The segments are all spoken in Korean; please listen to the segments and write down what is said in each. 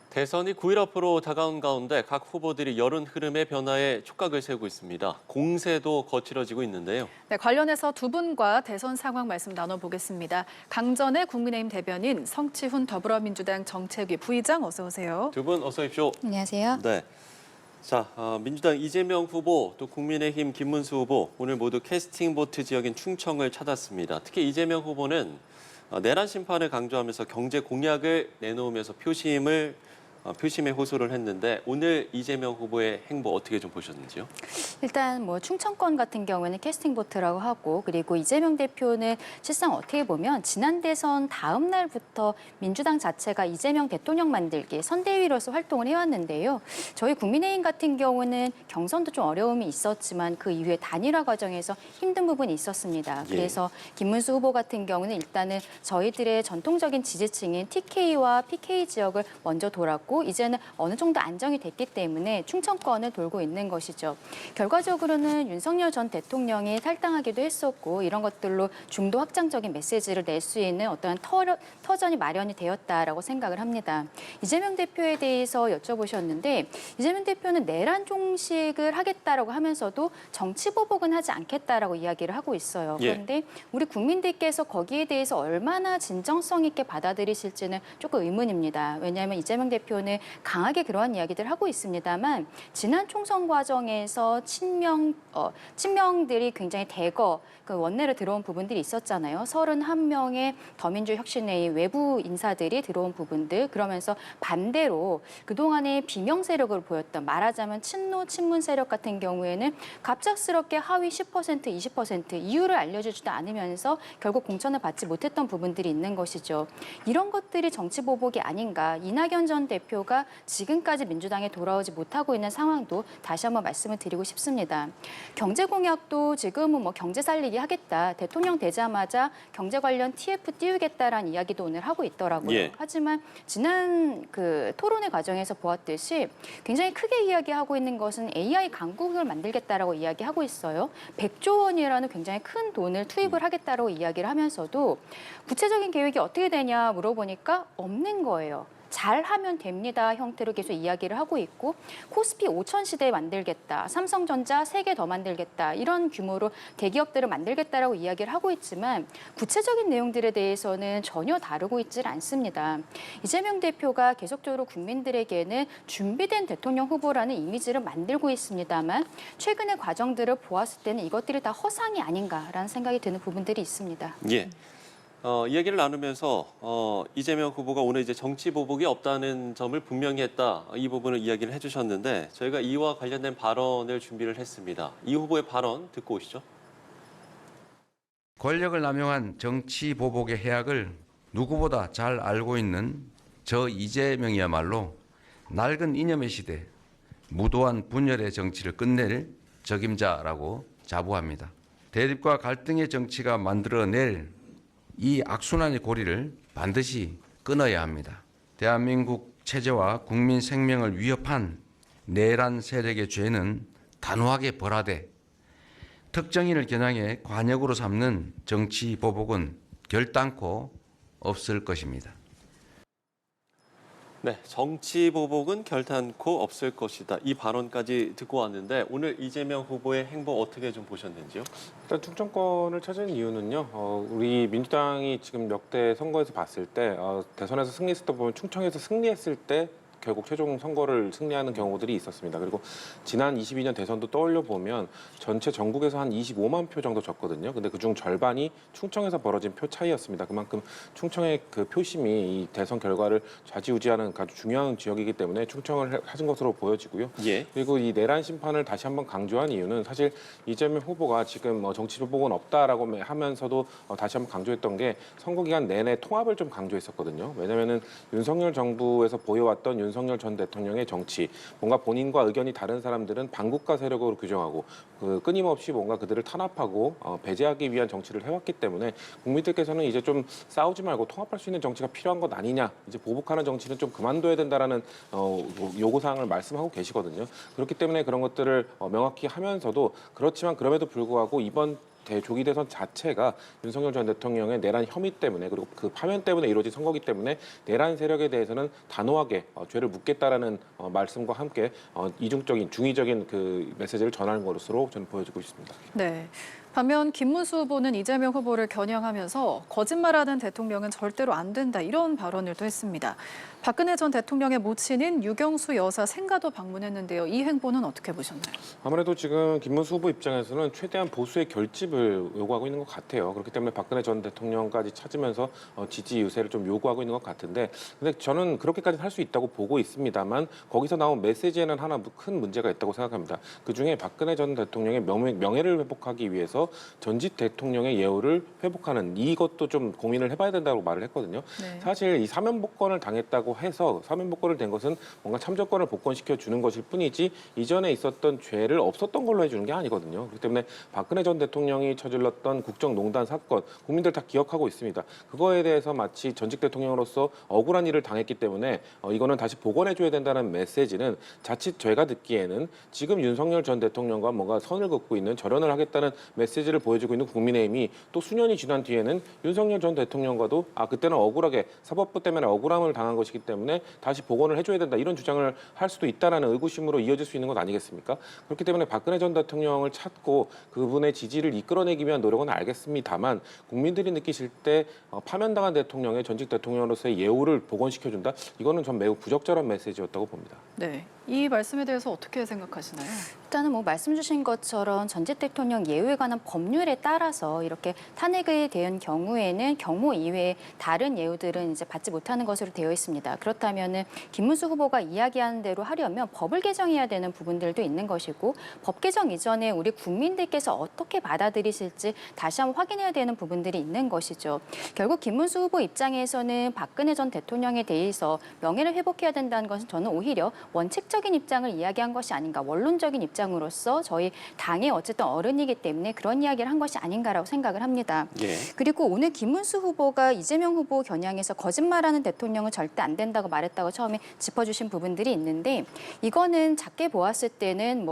대선이 9일 앞으로 다가온 가운데 각 후보들이 여론 흐름의 변화에 촉각을 세우고 있습니다. 공세도 거칠어지고 있는데요. 네, 관련해서 두 분과 대선 상황 말씀 나눠보겠습니다. 강전의 국민의힘 대변인, 성치훈 더불어민주당 정책위 부의장 어서 오세요. 두 분 어서 오십시오. 안녕하세요. 네. 자, 민주당 이재명 후보, 또 국민의힘 김문수 후보 오늘 모두 캐스팅 보트 지역인 충청을 찾았습니다. 특히 이재명 후보는 내란 심판을 강조하면서 경제 공약을 내놓으면서 표심에 호소를 했는데 오늘 이재명 후보의 행보 어떻게 좀 보셨는지요? 일단 충청권 같은 경우에는 캐스팅 보트라고 하고 그리고 이재명 대표는 실상 어떻게 보면 지난 대선 다음 날부터 민주당 자체가 이재명 대통령 만들기 선대위로서 활동을 해왔는데요. 저희 국민의힘 같은 경우는 경선도 좀 어려움이 있었지만 그 이후에 단일화 과정에서 힘든 부분이 있었습니다. 그래서 김문수 후보 같은 경우는 일단은 저희들의 전통적인 지지층인 TK와 PK 지역을 먼저 돌았고 이제는 어느 정도 안정이 됐기 때문에 충청권을 돌고 있는 것이죠. 결과적으로는 윤석열 전 대통령이 탈당하기도 했었고 이런 것들로 중도 확장적인 메시지를 낼 수 있는 어떤 터전이 마련이 되었다라고 생각을 합니다. 이재명 대표에 대해서 여쭤보셨는데 이재명 대표는 내란 종식을 하겠다라고 하면서도 정치 보복은 하지 않겠다라고 이야기를 하고 있어요. 그런데 우리 국민들께서 거기에 대해서 얼마나 진정성 있게 받아들이실지는 조금 의문입니다. 왜냐하면 이재명 대표는 강하게 그러한 이야기들을 하고 있습니다만 지난 총선 과정에서 친명들이 굉장히 대거 그 원내로 들어온 부분들이 있었잖아요. 31명의 더민주 혁신회의 외부 인사들이 들어온 부분들 그러면서 반대로 그동안의 비명 세력을 보였던 말하자면 친노 친문 세력 같은 경우에는 갑작스럽게 하위 10% 20% 이유를 알려주지도 않으면서 결국 공천을 받지 못했던 부분들이 있는 것이죠. 이런 것들이 정치 보복이 아닌가. 이낙연 전 대표가 지금까지 민주당에 돌아오지 못하고 있는 상황도 다시 한번 말씀을 드리고 싶습니다. 경제 공약도 지금은 경제 살리기 하겠다. 대통령 되자마자 경제 관련 TF 띄우겠다라는 이야기도 오늘 하고 있더라고요. 하지만 지난 그 토론회 과정에서 보았듯이 굉장히 크게 이야기하고 있는 것은 AI 강국을 만들겠다라고 이야기하고 있어요. 100조 원이라는 굉장히 큰 돈을 투입을 하겠다라고 이야기를 하면서도 구체적인 계획이 어떻게 되냐 물어보니까 없는 거예요. 잘하면 됩니다 형태로 계속 이야기를 하고 있고 코스피 5천 시대 만들겠다, 삼성전자 3개 더 만들겠다 이런 규모로 대기업들을 만들겠다라고 이야기를 하고 있지만 구체적인 내용들에 대해서는 전혀 다루고 있질 않습니다. 이재명 대표가 계속적으로 국민들에게는 준비된 대통령 후보라는 이미지를 만들고 있습니다만 최근의 과정들을 보았을 때는 이것들이 다 허상이 아닌가라는 생각이 드는 부분들이 있습니다. 이야기를 나누면서 이재명 후보가 오늘 이제 정치 보복이 없다는 점을 분명히 했다. 이 부분을 이야기를 해주셨는데 저희가 이와 관련된 발언을 준비를 했습니다. 이 후보의 발언 듣고 오시죠. 권력을 남용한 정치 보복의 해악을 누구보다 잘 알고 있는 저 이재명이야말로 낡은 이념의 시대, 무도한 분열의 정치를 끝낼 적임자라고 자부합니다. 대립과 갈등의 정치가 만들어낼 이 악순환의 고리를 반드시 끊어야 합니다. 대한민국 체제와 국민 생명을 위협한 내란 세력의 죄는 단호하게 벌하되 특정인을 겨냥해 관역으로 삼는 정치 보복은 결단코 없을 것입니다. 네, 정치 보복은 결단코 없을 것이다. 이 발언까지 듣고 왔는데 오늘 이재명 후보의 행보 어떻게 좀 보셨는지요? 일단 충청권을 찾은 이유는요. 우리 민주당이 지금 역대 선거에서 봤을 때 대선에서 승리했을 때 보면 충청에서 승리했을 때 결국 최종 선거를 승리하는 경우들이 있었습니다. 그리고 지난 22년 대선도 떠올려 보면 전체 전국에서 한 25만 표 정도 졌거든요. 근데 그중 절반이 충청에서 벌어진 표 차이였습니다. 그만큼 충청의 그 표심이 이 대선 결과를 좌지우지하는 아주 중요한 지역이기 때문에 충청을 하신 것으로 보여지고요. 그리고 이 내란 심판을 다시 한번 강조한 이유는 사실 이재명 후보가 지금 정치 보복은 없다라고 하면서도 다시 한번 강조했던 게 선거 기간 내내 통합을 좀 강조했었거든요. 왜냐면은 윤석열 정부에서 보여왔던 윤석열 전 대통령의 정치, 뭔가 본인과 의견이 다른 사람들은 반국가 세력으로 규정하고 끊임없이 뭔가 그들을 탄압하고 배제하기 위한 정치를 해왔기 때문에 국민들께서는 이제 좀 싸우지 말고 통합할 수 있는 정치가 필요한 것 아니냐, 이제 보복하는 정치는 좀 그만둬야 된다라는 요구사항을 말씀하고 계시거든요. 그렇기 때문에 그런 것들을 명확히 하면서도 그렇지만 그럼에도 불구하고 이번 조기 대선 자체가 윤석열 전 대통령의 내란 혐의 때문에 그리고 그 파면 때문에 이루어진 선거기 때문에 내란 세력에 대해서는 단호하게 죄를 묻겠다라는 말씀과 함께 이중적인 중의적인 그 메시지를 전하는 것으로 저는 보여지고 있습니다. 네. 반면 김문수 후보는 이재명 후보를 겨냥하면서 거짓말하는 대통령은 절대로 안 된다 이런 발언을 또 했습니다. 박근혜 전 대통령의 모친인 유경수 여사 생가도 방문했는데요. 이 행보는 어떻게 보셨나요? 아무래도 지금 김문수 후보 입장에서는 최대한 보수의 결집을 요구하고 있는 것 같아요. 그렇기 때문에 박근혜 전 대통령까지 찾으면서 지지 유세를 좀 요구하고 있는 것 같은데, 근데 저는 그렇게까지 할 수 있다고 보고 있습니다만 거기서 나온 메시지에는 하나 큰 문제가 있다고 생각합니다. 그중에 박근혜 전 대통령의 명예를 회복하기 위해서 전직 대통령의 예우를 회복하는 이것도 좀 고민을 해봐야 된다고 말을 했거든요. 네. 사실 이 사면복권을 당했다고 해서 사면복권을 된 것은 뭔가 참정권을 복권시켜 주는 것일 뿐이지 이전에 있었던 죄를 없었던 걸로 해주는 게 아니거든요. 그렇기 때문에 박근혜 전 대통령이 저질렀던 국정농단 사건 국민들 다 기억하고 있습니다. 그거에 대해서 마치 전직 대통령으로서 억울한 일을 당했기 때문에 이거는 다시 복원해줘야 된다는 메시지는 자칫 제가 듣기에는 지금 윤석열 전 대통령과 뭔가 선을 긋고 있는 절연을 하겠다는 메시지를 보여주고 있는 국민의힘이 또 수년이 지난 뒤에는 윤석열 전 대통령과도 그때는 억울하게 사법부 때문에 억울함을 당한 것이기 때문에 다시 복원을 해줘야 된다 이런 주장을 할 수도 있다라는 의구심으로 이어질 수 있는 것 아니겠습니까? 그렇기 때문에 박근혜 전 대통령을 찾고 그분의 지지를 이끌어내기 위한 노력은 알겠습니다만 국민들이 느끼실 때 파면당한 대통령의 전직 대통령으로서의 예우를 복원시켜준다? 이거는 전 매우 부적절한 메시지였다고 봅니다. 네. 이 말씀에 대해서 어떻게 생각하시나요? 일단은 뭐 말씀 주신 것처럼 전직 대통령 예우에 관한 법률에 따라서 이렇게 탄핵에 대한 경우에는 경호 이외에 다른 예우들은 이제 받지 못하는 것으로 되어 있습니다. 그렇다면은 김문수 후보가 이야기하는 대로 하려면 법을 개정해야 되는 부분들도 있는 것이고 법 개정 이전에 우리 국민들께서 어떻게 받아들이실지 다시 한번 확인해야 되는 부분들이 있는 것이죠. 결국 김문수 후보 입장에서는 박근혜 전 대통령에 대해서 명예를 회복해야 된다는 것은 저는 오히려 원칙적인 입장을 이야기한 것이 아닌가, 원론적인 입장으로서 저희 당의 어쨌든 어른이기 때문에 그런 이야기를 한 것이 아닌가라고 생각을 합니다. 예. 그리고 오늘 김문수 후보가 이재명 후보 겨냥해서 거짓말하는 대통령은 절대 안 된다고 말했다고 처음에 짚어주신 부분들이 있는데 이거는 작게 보았을 때는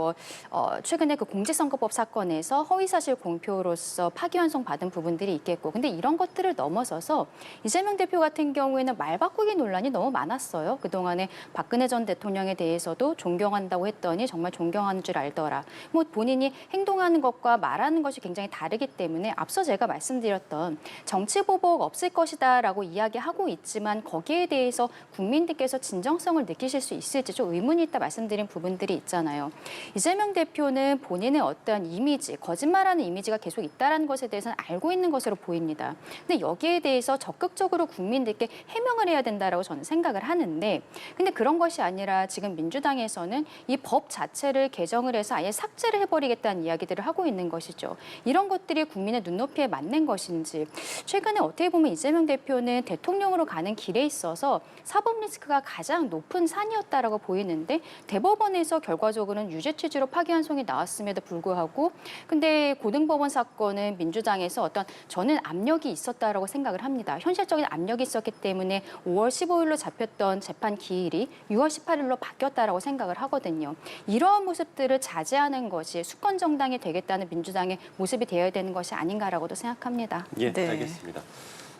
최근에 그 공직선거법 사건에서 허위사실 공표로서 파기환송 받은 부분들이 있겠고 근데 이런 것들을 넘어서서 이재명 대표 같은 경우에는 말 바꾸기 논란이 너무 많았어요. 그동안에 박근혜 전 대통령에 대해서도 존경한다고 했더니 정말 존경하는 줄 알더라. 본인이 행동하는 것과 말하는 것이 굉장히 다르기 때문에 앞서 제가 말씀드렸던 정치 보복 없을 것이다라고 이야기하고 있지만 거기에 대해서 국민들께서 진정성을 느끼실 수 있을지 좀 의문이 있다 말씀드린 부분들이 있잖아요. 이재명 대표는 본인의 어떠한 이미지, 거짓말하는 이미지가 계속 있다는 것에 대해서는 알고 있는 것으로 보입니다. 근데 여기에 대해서 적극적으로 국민들께 해명을 해야 된다라고 저는 생각을 하는데 근데 그런 것이 아니라 지금 민주당에서는 이 법 자체를 개정을 해서 아예 삭제를 해버리겠다는 이야기들을 하고 있는 것이죠. 이런 것들이 국민의 눈높이에 맞는 것인지 최근에 어떻게 보면 이재명 대표는 대통령으로 가는 길에 있어서 사법 리스크가 가장 높은 산이었다라고 보이는데 대법원에서 결과적으로는 유죄 취지로 파기환송이 나왔음에도 불구하고 근데 고등법원 사건은 민주당에서 저는 압력이 있었다라고 생각을 합니다. 현실적인 압력이 있었기 때문에 5월 15일로 잡혔던 재판 기일이 6월 18일로 바뀌었다라고 생각을 하거든요. 이러한 모습들을 자제하는 것이 수권 정당이 되겠다는 민주당의 모습이 되어야 되는 것이 아닌가라고도 생각합니다. 예, 네. 알겠습니다.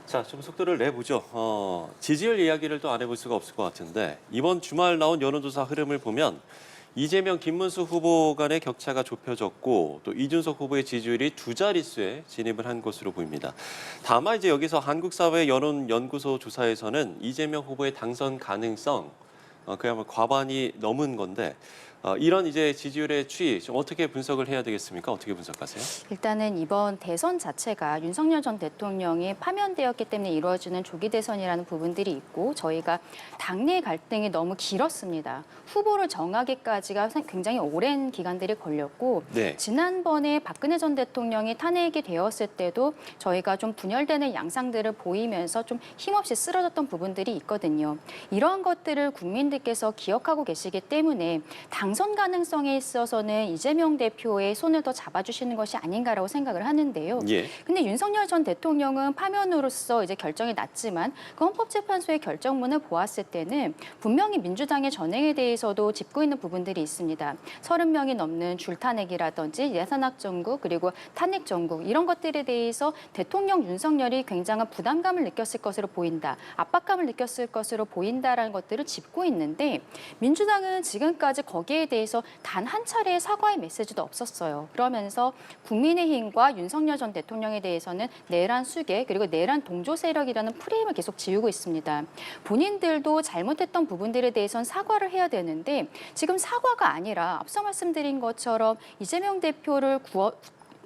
자, 좀 속도를 내보죠. 지지율 이야기를 또 안 해볼 수가 없을 것 같은데 이번 주말 나온 여론조사 흐름을 보면 이재명, 김문수 후보 간의 격차가 좁혀졌고 또 이준석 후보의 지지율이 두 자릿수에 진입을 한 것으로 보입니다. 다만 이제 여기서 한국사회 여론연구소 조사에서는 이재명 후보의 당선 가능성 그야말로 과반이 넘은 건데 이런 이제 지지율의 추이 좀 어떻게 분석을 해야 되겠습니까? 어떻게 분석하세요? 일단은 이번 대선 자체가 윤석열 전 대통령이 파면되었기 때문에 이루어지는 조기 대선이라는 부분들이 있고 저희가 당내 갈등이 너무 길었습니다. 후보를 정하기까지가 굉장히 오랜 기간들이 걸렸고 네. 지난번에 박근혜 전 대통령이 탄핵이 되었을 때도 저희가 좀 분열되는 양상들을 보이면서 좀 힘없이 쓰러졌던 부분들이 있거든요. 이러한 것들을 국민들께서 기억하고 계시기 때문에 당 당선 가능성에 있어서는 이재명 대표의 손을 더 잡아주시는 것이 아닌가라고 생각을 하는데요. 예. 근데 윤석열 전 대통령은 파면으로서 이제 결정이 났지만 그 헌법재판소의 결정문을 보았을 때는 분명히 민주당의 전행에 대해서도 짚고 있는 부분들이 있습니다. 30명이 넘는 줄탄핵이라든지 예산학 정국 그리고 탄핵 정국 이런 것들에 대해서 대통령 윤석열이 굉장한 부담감을 느꼈을 것으로 보인다. 압박감을 느꼈을 것으로 보인다라는 것들을 짚고 있는데 민주당은 지금까지 거기에 대해서 단 한 차례의 사과의 메시지도 없었어요. 그러면서 국민의힘과 윤석열 전 대통령에 대해서는 내란 수계 그리고 내란 동조 세력이라는 프레임을 계속 지우고 있습니다. 본인들도 잘못했던 부분들에 대해서는 사과를 해야 되는데 지금 사과가 아니라 앞서 말씀드린 것처럼 이재명 대표를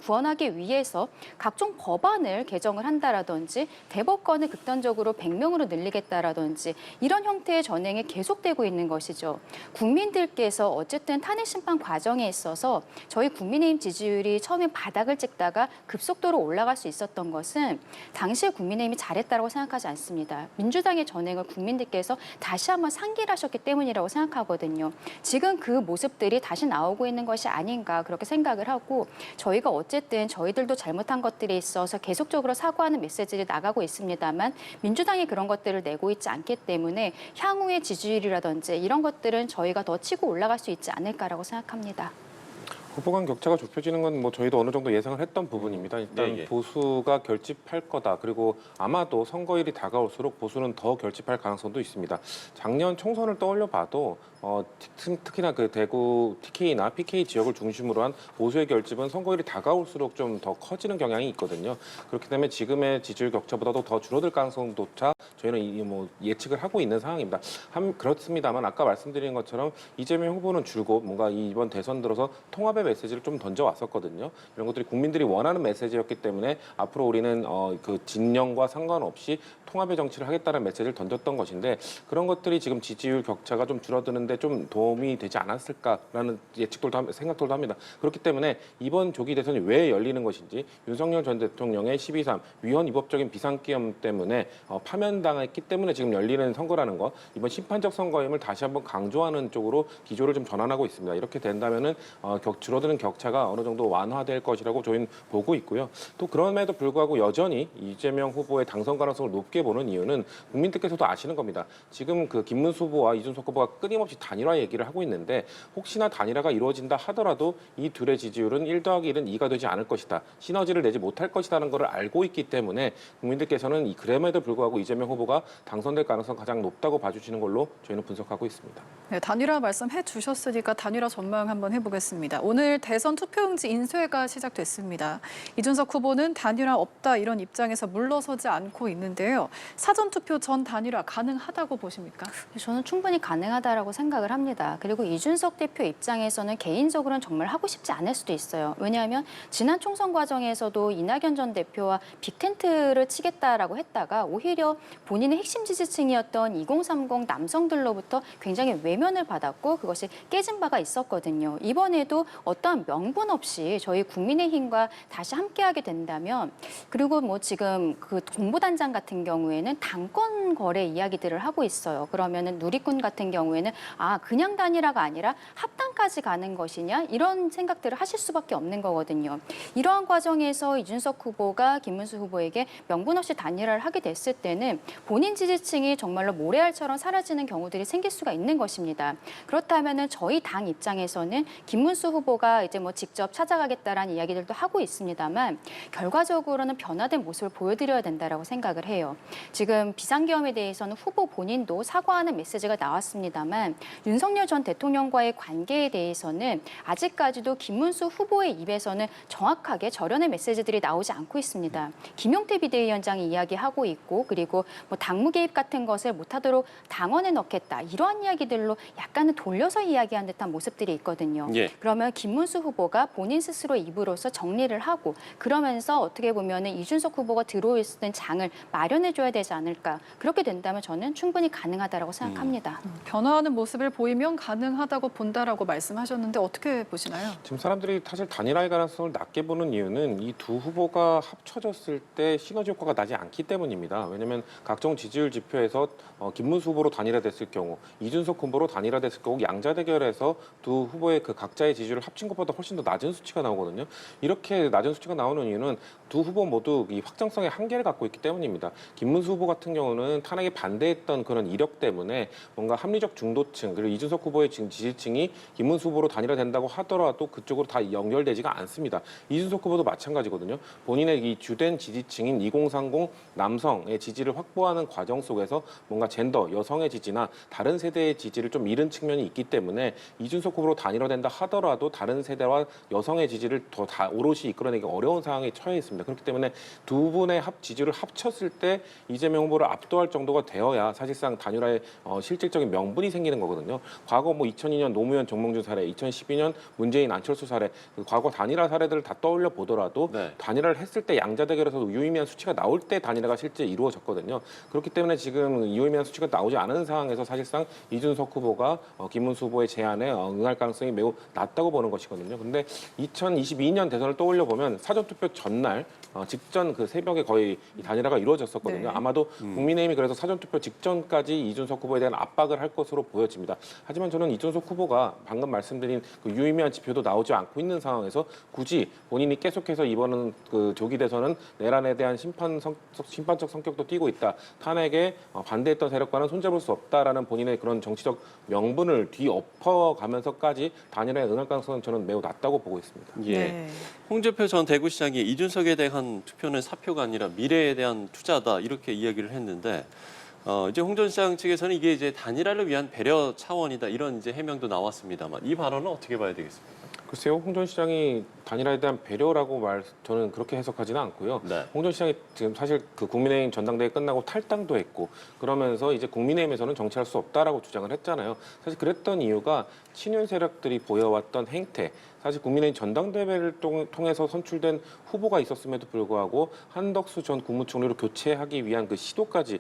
구원하기 위해서 각종 법안을 개정을 한다라든지 대법관을 극단적으로 100명으로 늘리겠다라든지 이런 형태의 전행이 계속되고 있는 것이죠. 국민들께서 어쨌든 탄핵 심판 과정에 있어서 저희 국민의힘 지지율이 처음에 바닥을 찍다가 급속도로 올라갈 수 있었던 것은 당시에 국민의힘이 잘했다고 생각하지 않습니다. 민주당의 전행을 국민들께서 다시 한번 상기를 하셨기 때문이라고 생각하거든요. 지금 그 모습들이 다시 나오고 있는 것이 아닌가 그렇게 생각을 하고 저희가 어쨌든 저희들도 잘못한 것들에 있어서 계속적으로 사과하는 메시지를 나가고 있습니다만 민주당이 그런 것들을 내고 있지 않기 때문에 향후의 지지율이라든지 이런 것들은 저희가 더 치고 올라갈 수 있지 않을까라고 생각합니다. 후보 간 격차가 좁혀지는 건 뭐 저희도 어느 정도 예상을 했던 부분입니다. 일단 예. 보수가 결집할 거다. 그리고 아마도 선거일이 다가올수록 보수는 더 결집할 가능성도 있습니다. 작년 총선을 떠올려 봐도 특히나 그 대구 TK나 PK 지역을 중심으로 한 보수의 결집은 선거일이 다가올수록 좀 더 커지는 경향이 있거든요. 그렇기 때문에 지금의 지지율 격차보다도 더 줄어들 가능성조차 저희는 예측을 하고 있는 상황입니다. 그렇습니다만 아까 말씀드린 것처럼 이재명 후보는 줄곧 뭔가 이번 대선 들어서 통합의 메시지를 좀 던져왔었거든요. 이런 것들이 국민들이 원하는 메시지였기 때문에 앞으로 우리는 그 진영과 상관없이 통합의 정치를 하겠다는 메시지를 던졌던 것인데 그런 것들이 지금 지지율 격차가 좀 줄어드는데 좀 도움이 되지 않았을까라는 생각들도 합니다. 그렇기 때문에 이번 조기 대선이 왜 열리는 것인지 윤석열 전 대통령의 12.3 위헌 위법적인 비상기염 때문에 파면당했기 때문에 지금 열리는 선거라는 것 이번 심판적 선거임을 다시 한번 강조하는 쪽으로 기조를 좀 전환하고 있습니다. 이렇게 된다면은 줄어드는 격차가 어느 정도 완화될 것이라고 저희는 보고 있고요. 또 그럼에도 불구하고 여전히 이재명 후보의 당선 가능성을 높게 보는 이유는 국민들께서도 아시는 겁니다. 지금 그 김문수 후보와 이준석 후보가 끊임없이 단일화 얘기를 하고 있는데 혹시나 단일화가 이루어진다 하더라도 이 둘의 지지율은 1+1은 2가 되지 않을 것이다. 시너지를 내지 못할 것이라는 것을 알고 있기 때문에 국민들께서는 그럼에도 불구하고 이재명 후보가 당선될 가능성 가장 높다고 봐주시는 걸로 저희는 분석하고 있습니다. 네, 단일화 말씀해 주셨으니까 단일화 전망 한번 해보겠습니다. 오늘 대선 투표용지 인쇄가 시작됐습니다. 이준석 후보는 단일화 없다 이런 입장에서 물러서지 않고 있는데요. 사전투표 전 단일화 가능하다고 보십니까? 저는 충분히 가능하다라고 생각을 합니다. 그리고 이준석 대표 입장에서는 개인적으로는 정말 하고 싶지 않을 수도 있어요. 왜냐하면 지난 총선 과정에서도 이낙연 전 대표와 빅텐트를 치겠다라고 했다가 오히려 본인의 핵심 지지층이었던 2030 남성들로부터 굉장히 외면을 받았고 그것이 깨진 바가 있었거든요. 이번에도 어떠한 명분 없이 저희 국민의힘과 다시 함께하게 된다면 그리고 뭐 지금 그 공보단장 같은 경우에는 당권 거래 이야기들을 하고 있어요. 그러면은 누리꾼 같은 경우에는 그냥 단일화가 아니라 합당까지 가는 것이냐 이런 생각들을 하실 수밖에 없는 거거든요. 이러한 과정에서 이준석 후보가 김문수 후보에게 명분 없이 단일화를 하게 됐을 때는 본인 지지층이 정말로 모래알처럼 사라지는 경우들이 생길 수가 있는 것입니다. 그렇다면은 저희 당 입장에서는 김문수 후보가 이제 뭐 직접 찾아가겠다라는 이야기들도 하고 있습니다만 결과적으로는 변화된 모습을 보여드려야 된다라고 생각을 해요. 지금 비상계엄에 대해서는 후보 본인도 사과하는 메시지가 나왔습니다만 윤석열 전 대통령과의 관계에 대해서는 아직까지도 김문수 후보의 입에서는 정확하게 절연의 메시지들이 나오지 않고 있습니다. 김용태 비대위원장이 이야기하고 있고 그리고 뭐 당무 개입 같은 것을 못하도록 당원에 넣겠다 이러한 이야기들로 약간은 돌려서 이야기한 듯한 모습들이 있거든요. 예. 그러면 김문수 후보가 본인 스스로 입으로서 정리를 하고 그러면서 어떻게 보면 이준석 후보가 들어올 수 있는 장을 마련해줘야 되지 않을까. 그렇게 된다면 저는 충분히 가능하다고 생각합니다. 변화하는 모습을 보이면 가능하다고 본다라고 말씀하셨는데 어떻게 보시나요? 지금 사람들이 사실 단일화의 가능성을 낮게 보는 이유는 이 두 후보가 합쳐졌을 때 시너지 효과가 나지 않기 때문입니다. 왜냐하면 각종 지지율 지표에서 김문수 후보로 단일화됐을 경우 이준석 후보로 후보로 단일화됐을 경우 양자 대결에서 두 후보의 그 각자의 지지율을 합친 것보다 훨씬 더 낮은 수치가 나오거든요. 이렇게 낮은 수치가 나오는 이유는 두 후보 모두 이 확정성의 한계를 갖고 있기 때문입니다. 김문수 후보 같은 경우는 탄핵에 반대했던 그런 이력 때문에 뭔가 합리적 중도층 그리고 이준석 후보의 지금 지지층이 김문수 후보로 단일화된다고 하더라도 그쪽으로 다 연결되지가 않습니다. 이준석 후보도 마찬가지거든요. 본인의 이 주된 지지층인 2030 남성의 지지를 확보하는 과정 속에서 뭔가 젠더, 여성의 지지나 다른 세대의 지지를 좀 잃은 측면이 있기 때문에 이준석 후보로 단일화된다 하더라도 다른 세대와 여성의 지지를 더 다 오롯이 이끌어내기 어려운 상황에 처해 있습니다. 그렇기 때문에 두 분의 지지를 합쳤을 때 이재명 후보를 압도할 정도가 되어야 사실상 단일화의 실질적인 명분이 생기는 거거든요. 과거 뭐 2002년 노무현 정몽준 사례, 2012년 문재인 안철수 사례, 그 과거 단일화 사례들을 다 떠올려 보더라도 네. 단일화를 했을 때 양자 대결에서 유의미한 수치가 나올 때 단일화가 실제 이루어졌거든요. 그렇기 때문에 지금 유의미한 수치가 나오지 않은 상황에서 사실상 이준석 후보가 김문수 후보의 제안에 응할 가능성이 매우 낮다고 보는 것이거든요. 근데 2022년 대선을 떠올려 보면 사전투표 전날 직전 그 새벽에 거의 이 단일화가 이루어졌었거든요. 네. 아마도 국민의힘이 그래서 사전투표 직전까지 이준석 후보에 대한 압박을 할 것으로 보여집니다. 하지만 저는 이준석 후보가 방금 말씀드린 그 유의미한 지표도 나오지 않고 있는 상황에서 굳이 본인이 계속해서 이번은 그 조기 대선은 내란에 대한 심판적 성격도 띠고 있다. 탄핵에 반대했던 세력과는 손잡을 수 없다라는 본인의 그런 정치적 명분을 뒤엎어가면서까지 단일화에 응할 가능성은 저는 매우 낮다고 보고 있습니다. 예. 네. 홍준표 전 대구시장이 이준석에 대한 투표는 사표가 아니라 미래에 대한 투자다 이렇게 이야기를 했는데 이제 홍 전 시장 측에서는 이게 이제 단일화를 위한 배려 차원이다 이런 이제 해명도 나왔습니다만 이 발언은 어떻게 봐야 되겠습니까? 글쎄요, 홍 전 시장이 단일화에 대한 배려라고 저는 그렇게 해석하지는 않고요. 네. 홍 전 시장이 지금 사실 그 국민의힘 전당대회 끝나고 탈당도 했고 그러면서 이제 국민의힘에서는 정치할 수 없다라고 주장을 했잖아요. 사실 그랬던 이유가 친윤 세력들이 보여왔던 행태, 사실 국민의힘 전당대회를 통해서 선출된 후보가 있었음에도 불구하고 한덕수 전 국무총리로 교체하기 위한 그 시도까지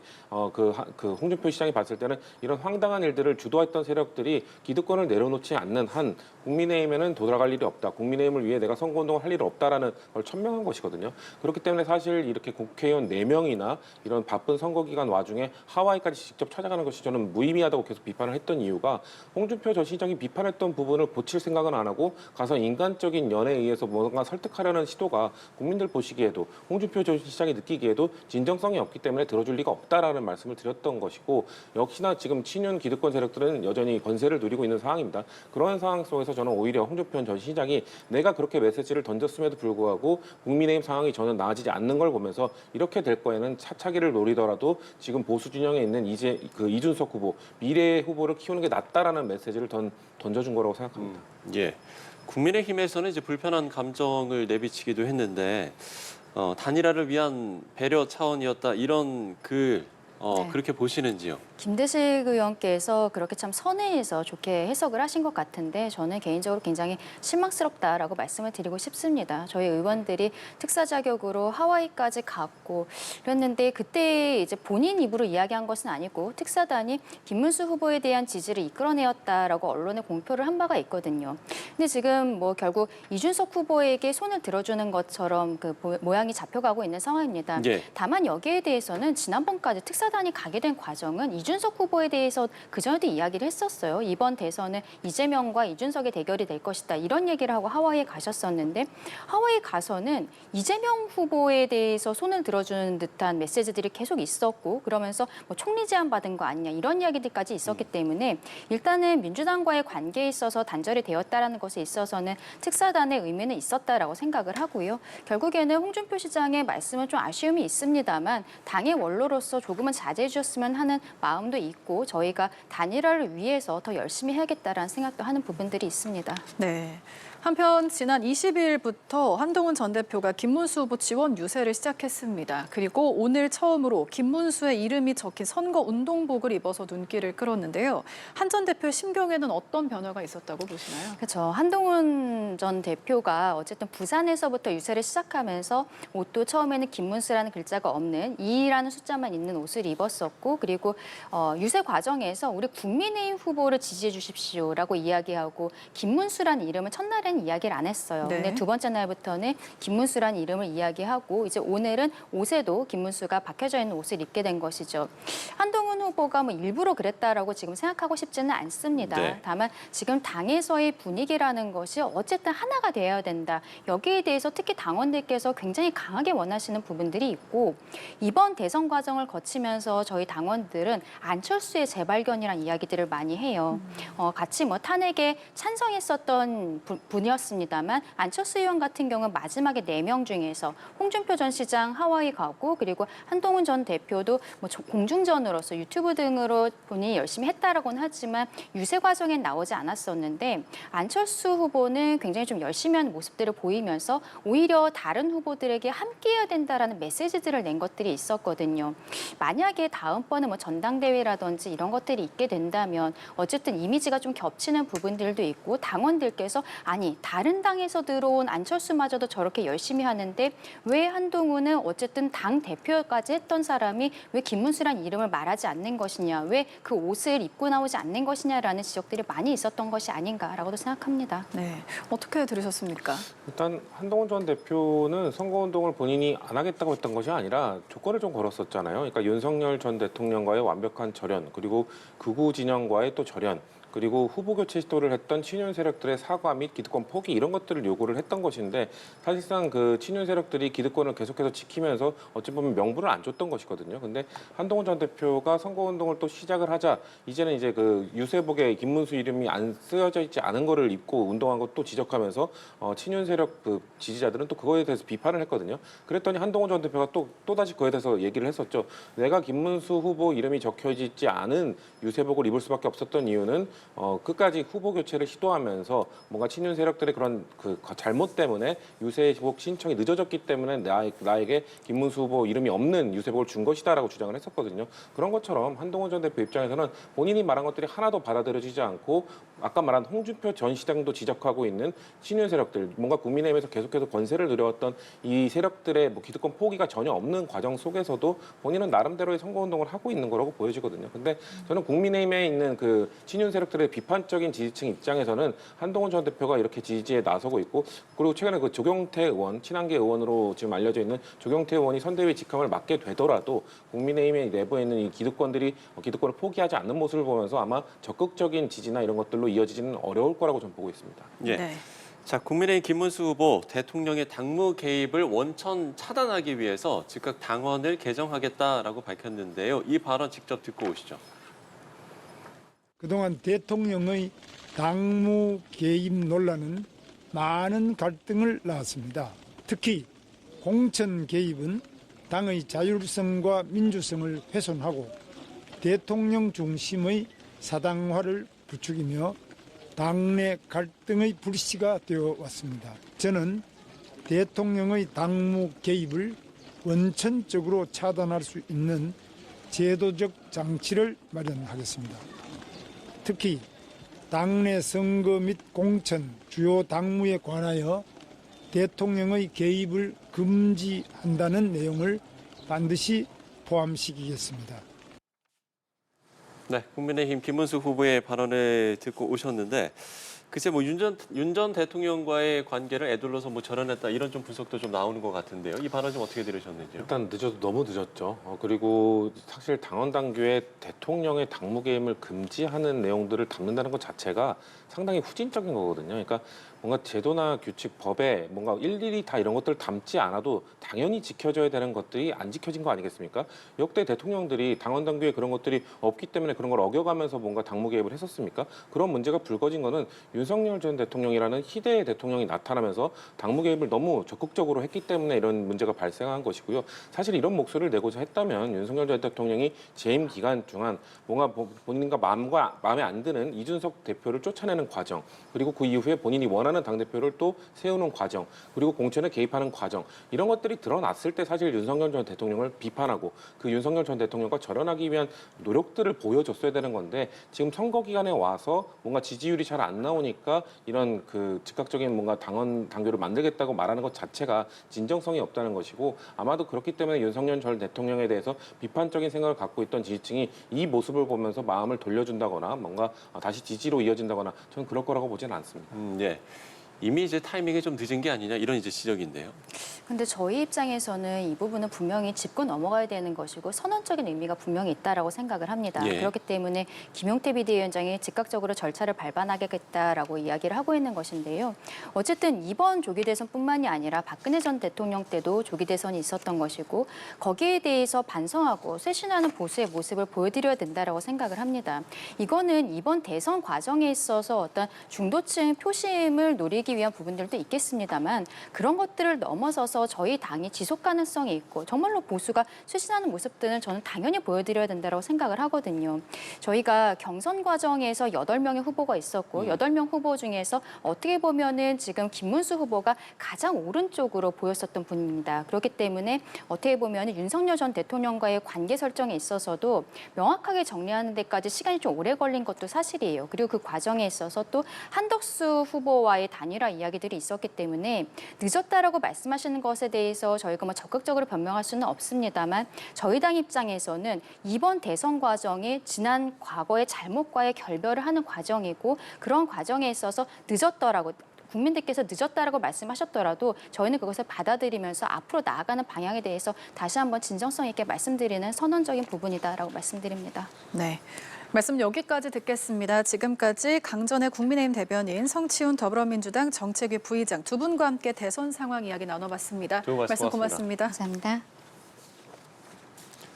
그 홍준표 시장이 봤을 때는 이런 황당한 일들을 주도했던 세력들이 기득권을 내려놓지 않는 한 국민의힘에는 돌아갈 일이 없다. 국민의힘을 위해 내가 선거운동을 할 일이 없다라는 걸 천명한 것이거든요. 그렇기 때문에 사실 이렇게 국회의원 4명이나 이런 바쁜 선거 기간 와중에 하와이까지 직접 찾아가는 것이 저는 무의미하다고 계속 비판을 했던 이유가 홍준표 전 시장이 비판했던 부분을 고칠 생각은 안 하고 가서 인간적인 연에 의해서 뭔가 설득하려는 시도가 국민들 보시기에도 홍준표 전 시장이 느끼기에도 진정성이 없기 때문에 들어줄 리가 없다라는 말씀을 드렸던 것이고 역시나 지금 친윤 기득권 세력들은 여전히 권세를 누리고 있는 상황입니다. 그런 상황 속에서 저는 오히려 홍준표 전 시장이 내가 그렇게 메시지를 던졌음에도 불구하고 국민의힘 상황이 전혀 나아지지 않는 걸 보면서 이렇게 될 거에는 차차기를 노리더라도 지금 보수 진영에 있는 이준석 후보, 미래의 후보를 키우는 게 낫다라는 메시지를 던져준 거라고 생각합니다. 예. 국민의힘에서는 이제 불편한 감정을 내비치기도 했는데 단일화를 위한 배려 차원이었다 이런 글 네. 그렇게 보시는지요? 김대식 의원께서 그렇게 참 선회해서 좋게 해석을 하신 것 같은데 저는 개인적으로 굉장히 실망스럽다라고 말씀을 드리고 싶습니다. 저희 의원들이 특사 자격으로 하와이까지 갔고 그랬는데 그때 이제 본인 입으로 이야기한 것은 아니고 특사단이 김문수 후보에 대한 지지를 이끌어내었다라고 언론에 공표를 한 바가 있거든요. 근데 지금 뭐 결국 이준석 후보에게 손을 들어주는 것처럼 그 모양이 잡혀가고 있는 상황입니다. 예. 다만 여기에 대해서는 지난번까지 특사단이 가게 된 과정은 이준석 후보에 대해서 그전에도 이야기를 했었어요. 이번 대선은 이재명과 이준석의 대결이 될 것이다. 이런 얘기를 하고 하와이에 가셨었는데 하와이 가서는 이재명 후보에 대해서 손을 들어주는 듯한 메시지들이 계속 있었고 그러면서 뭐 총리 제안 받은 거 아니냐 이런 이야기들까지 있었기 때문에 일단은 민주당과의 관계에 있어서 단절이 되었다라는 것에 있어서는 특사단의 의미는 있었다라고 생각을 하고요. 결국에는 홍준표 시장의 말씀은 좀 아쉬움이 있습니다만 당의 원로로서 조금은 자제해 주셨으면 하는 마음도 있고 저희가 단일화를 위해서 더 열심히 해야겠다라는 생각도 하는 부분들이 있습니다. 네. 한편 지난 20일부터 한동훈 전 대표가 김문수 후보 지원 유세를 시작했습니다. 그리고 오늘 처음으로 김문수의 이름이 적힌 선거 운동복을 입어서 눈길을 끌었는데요. 한 전 대표의 심경에는 어떤 변화가 있었다고 보시나요? 그렇죠. 한동훈 전 대표가 어쨌든 부산에서부터 유세를 시작하면서 옷도 처음에는 김문수라는 글자가 없는 2라는 숫자만 있는 옷을 입었었고 그리고 유세 과정에서 우리 국민의힘 후보를 지지해 주십시오라고 이야기하고 김문수라는 이름을 첫날에는 다른 이야기를 안 했어요. 네. 근데 두 번째 날부터는 김문수라는 이름을 이야기하고 이제 오늘은 옷에도 김문수가 박혀져 있는 옷을 입게 된 것이죠. 한동훈 후보가 뭐 일부러 그랬다라고 지금 생각하고 싶지는 않습니다. 네. 다만 지금 당에서의 분위기라는 것이 어쨌든 하나가 되어야 된다. 여기에 대해서 특히 당원들께서 굉장히 강하게 원하시는 부분들이 있고 이번 대선 과정을 거치면서 저희 당원들은 안철수의 재발견이라는 이야기들을 많이 해요. 같이 뭐 탄핵에 찬성했었던 분이었습니다만 안철수 의원 같은 경우는 마지막에 4명 중에서 홍준표 전 시장 하와이 가고 그리고 한동훈 전 대표도 뭐 공중전으로서 유튜브 등으로 본인이 열심히 했다라고는 하지만 유세 과정엔 나오지 않았었는데 안철수 후보는 굉장히 좀 열심히 하는 모습들을 보이면서 오히려 다른 후보들에게 함께해야 된다라는 메시지들을 낸 것들이 있었거든요. 만약에 다음번에 뭐 전당대회라든지 이런 것들이 있게 된다면 어쨌든 이미지가 좀 겹치는 부분들도 있고 당원들께서 아니 다른 당에서 들어온 안철수마저도 저렇게 열심히 하는데 왜 한동훈은 어쨌든 당 대표까지 했던 사람이 왜 김문수란 이름을 말하지 않는 것이냐, 왜 그 옷을 입고 나오지 않는 것이냐라는 지적들이 많이 있었던 것이 아닌가라고도 생각합니다. 네, 어떻게 들으셨습니까? 일단 한동훈 전 대표는 선거운동을 본인이 안 하겠다고 했던 것이 아니라 조건을 좀 걸었었잖아요. 그러니까 윤석열 전 대통령과의 완벽한 절연, 그리고 극우 진영과의 또 절연, 그리고 후보 교체 시도를 했던 친윤 세력들의 사과 및 기득권 포기 이런 것들을 요구를 했던 것인데 사실상 그 친윤 세력들이 기득권을 계속해서 지키면서 어찌 보면 명분을 안 줬던 것이거든요. 근데 한동훈 전 대표가 선거운동을 또 시작을 하자 이제는 이제 그 유세복에 김문수 이름이 안 쓰여져 있지 않은 거를 입고 운동한 것도 지적하면서 친윤 세력 그 지지자들은 또 그거에 대해서 비판을 했거든요. 그랬더니 한동훈 전 대표가 또다시 그거에 대해서 얘기를 했었죠. 내가 김문수 후보 이름이 적혀있지 않은 유세복을 입을 수밖에 없었던 이유는 끝까지 후보 교체를 시도하면서 뭔가 친윤 세력들의 그런 그 잘못 때문에 유세복 신청이 늦어졌기 때문에 나에게 김문수 후보 이름이 없는 유세복을 준 것이다라고 주장을 했었거든요. 그런 것처럼 한동훈 전 대표 입장에서는 본인이 말한 것들이 하나도 받아들여지지 않고 아까 말한 홍준표 전 시장도 지적하고 있는 친윤 세력들, 뭔가 국민의힘에서 계속해서 권세를 누려왔던 이 세력들의 뭐 기득권 포기가 전혀 없는 과정 속에서도 본인은 나름대로의 선거운동을 하고 있는 거라고 보여지거든요. 근데 저는 국민의힘에 있는 그 친윤 세력들의 비판적인 지지층 입장에서는 한동훈 전 대표가 이렇게 지지에 나서고 있고 그리고 최근에 그 조경태 의원, 친한계 의원으로 지금 알려져 있는 조경태 의원이 선대위 직함을 맡게 되더라도 국민의힘의 내부에 있는 이 기득권들이 기득권을 포기하지 않는 모습을 보면서 아마 적극적인 지지나 이런 것들로 이어지지는 어려울 거라고 저는 보고 있습니다. 예. 네. 자, 국민의힘 김문수 후보 대통령의 당무 개입을 원천 차단하기 위해서 즉각 당원을 개정하겠다라고 밝혔는데요. 이 발언 직접 듣고 오시죠. 그동안 대통령의 당무 개입 논란은 많은 갈등을 낳았습니다. 특히 공천 개입은 당의 자율성과 민주성을 훼손하고 대통령 중심의 사당화를 부추기며 당내 갈등의 불씨가 되어 왔습니다. 저는 대통령의 당무 개입을 원천적으로 차단할 수 있는 제도적 장치를 마련하겠습니다. 특히 당내 선거 및 공천, 주요 당무에 관하여 대통령의 개입을 금지한다는 내용을 반드시 포함시키겠습니다. 네, 국민의힘 김문수 후보의 발언을 듣고 오셨는데 글쎄 뭐 윤 전 대통령과의 관계를 에둘러서 뭐 절연했다 이런 좀 분석도 좀 나오는 것 같은데요. 이 발언 좀 어떻게 들으셨는지요? 일단 늦어도 너무 늦었죠. 그리고 사실 당원 당규에 대통령의 당무 개입을 금지하는 내용들을 담는다는 것 자체가 상당히 후진적인 거거든요. 그러니까 뭔가 제도나 규칙, 법에 뭔가 일일이 다 이런 것들을 담지 않아도 당연히 지켜져야 되는 것들이 안 지켜진 거 아니겠습니까? 역대 대통령들이 당원 당규에 그런 것들이 없기 때문에 그런 걸 어겨가면서 뭔가 당무 개입을 했었습니까? 그런 문제가 불거진 거는 윤석열 전 대통령이라는 희대의 대통령이 나타나면서 당무 개입을 너무 적극적으로 했기 때문에 이런 문제가 발생한 것이고요. 사실 이런 목소리를 내고자 했다면 윤석열 전 대통령이 재임 기간 동안 뭔가 본인과 마음에 안 드는 이준석 대표를 쫓아내는 과정, 그리고 그 이후에 본인이 원하는 당대표를 또 세우는 과정, 그리고 공천에 개입하는 과정, 이런 것들이 드러났을 때 사실 윤석열 전 대통령을 비판하고 그 윤석열 전 대통령과 절연하기 위한 노력들을 보여줬어야 되는 건데 지금 선거 기간에 와서 뭔가 지지율이 잘 안 나오니까 이런 그 즉각적인 뭔가 당규를 만들겠다고 말하는 것 자체가 진정성이 없다는 것이고 아마도 그렇기 때문에 윤석열 전 대통령에 대해서 비판적인 생각을 갖고 있던 지지층이 이 모습을 보면서 마음을 돌려준다거나 뭔가 다시 지지로 이어진다거나 저는 그럴 거라고 보지는 않습니다. 예. 이미 이제 타이밍이 좀 늦은 게 아니냐 이런 이제 지적인데요. 근데 저희 입장에서는 이 부분은 분명히 짚고 넘어가야 되는 것이고 선언적인 의미가 분명히 있다라고 생각을 합니다. 예. 그렇기 때문에 김용태 비대위원장이 즉각적으로 절차를 밟아나가겠다라고 이야기를 하고 있는 것인데요. 어쨌든 이번 조기 대선뿐만이 아니라 박근혜 전 대통령 때도 조기 대선이 있었던 것이고 거기에 대해서 반성하고 쇄신하는 보수의 모습을 보여드려야 된다라고 생각을 합니다. 이거는 이번 대선 과정에 있어서 어떤 중도층 표심을 노리기 위한 부분들도 있겠습니다만 그런 것들을 넘어서서 저희 당이 지속 가능성이 있고 정말로 보수가 쇄신하는 모습들은 저는 당연히 보여드려야 된다고 생각을 하거든요. 저희가 경선 과정에서 8명의 후보가 있었고 8명 후보 중에서 어떻게 보면은 지금 김문수 후보가 가장 오른쪽으로 보였었던 분입니다. 그렇기 때문에 어떻게 보면 윤석열 전 대통령과의 관계 설정에 있어서도 명확하게 정리하는 데까지 시간이 좀 오래 걸린 것도 사실이에요. 그리고 그 과정에 있어서 또 한덕수 후보와의 단일화 이야기들이 있었기 때문에 늦었다라고 말씀하시는 것에 대해서 저희가 뭐 적극적으로 변명할 수는 없습니다만 저희 당 입장에서는 이번 대선 과정이 지난 과거의 잘못과의 결별을 하는 과정이고 그런 과정에 있어서 늦었더라고 국민들께서 늦었다라고 말씀하셨더라도 저희는 그것을 받아들이면서 앞으로 나아가는 방향에 대해서 다시 한번 진정성 있게 말씀드리는 선언적인 부분이다라고 말씀드립니다. 네. 말씀 여기까지 듣겠습니다. 지금까지 강전의 국민의힘 대변인, 성치훈 더불어민주당 정책위 부의장 두 분과 함께 대선 상황 이야기 나눠봤습니다. 좋은 말씀 말씀 고맙습니다. 감사합니다.